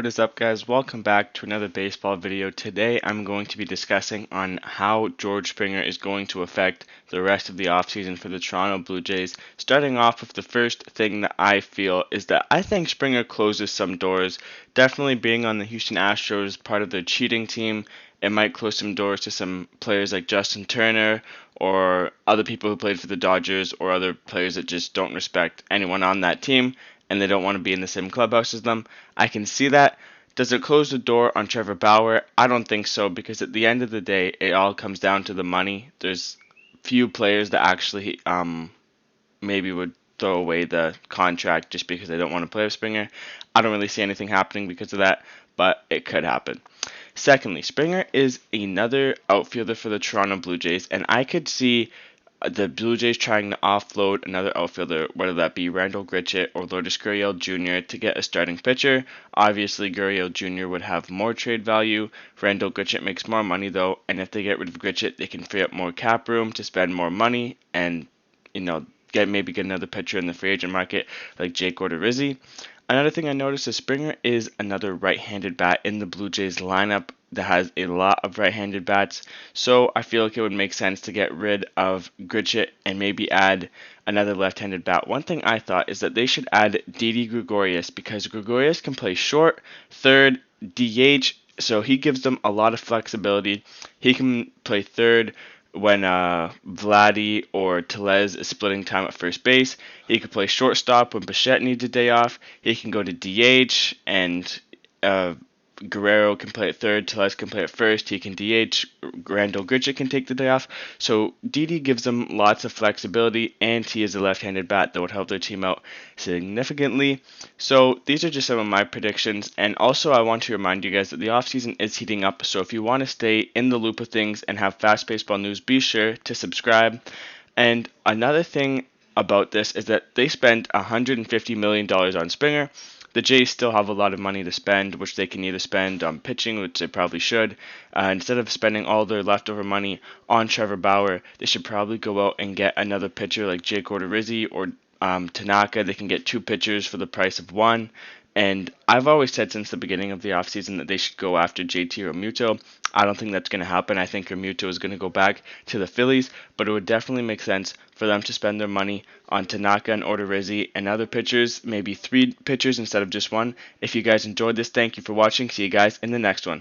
what is up guys? Welcome back to another baseball video. Today I'm going to be discussing on how George Springer is going to affect the rest of the offseason for the Toronto Blue Jays. Starting off with the first thing that I feel is that I think Springer closes some doors. Definitely being on the Houston Astros, part of their cheating team, it might close some doors to some players like Justin Turner or other people who played for the Dodgers or other players that just don't respect anyone on that team and they don't want to be in the same clubhouse as them. I can see that. Does it close the door on Trevor Bauer? I don't think so, because at the end of the day, it all comes down to the money. There's few players that actually maybe would throw away the contract just because they don't want to play with Springer. I don't really see anything happening because of that, but it could happen. Secondly, Springer is another outfielder for the Toronto Blue Jays, and I could see the Blue Jays trying to offload another outfielder, whether that be Randall Grichuk or Lourdes Gurriel Jr. to get a starting pitcher. Obviously, Gurriel Jr. would have more trade value. Randall Grichuk makes more money though, and if they get rid of Grichuk, they can free up more cap room to spend more money and get another pitcher in the free agent market like Jake Odorizzi. Another thing I noticed is Springer is another right-handed bat in the Blue Jays lineup that has a lot of right-handed bats, so I feel like it would make sense to get rid of Grichuk and maybe add another left-handed bat. One thing I thought is that they should add Didi Gregorius, because Gregorius can play short, third, DH, so he gives them a lot of flexibility. He can play third when Vladdy or Tellez is splitting time at first base. He could play shortstop when Bichette needs a day off. He can go to DH, and Guerrero can play at third, Tellez can play at first, he can DH, Randall Grichuk can take the day off. So Didi gives them lots of flexibility, and he is a left-handed bat that would help their team out significantly. So these are just some of my predictions, and also I want to remind you guys that the offseason is heating up, so if you want to stay in the loop of things and have fast baseball news, be sure to subscribe. And another thing about this is that they spent $150 million on Springer. The Jays still have a lot of money to spend, which they can either spend on pitching, which they probably should. Instead of spending all their leftover money on Trevor Bauer, they should probably go out and get another pitcher like Jake Odorizzi or Tanaka. They can get two pitchers for the price of one. And I've always said since the beginning of the offseason that they should go after JT Realmuto. I don't think that's going to happen. I think Realmuto is going to go back to the Phillies, but it would definitely make sense for them to spend their money on Tanaka and Odorizzi and other pitchers, maybe three pitchers instead of just one. If you guys enjoyed this, thank you for watching. See you guys in the next one.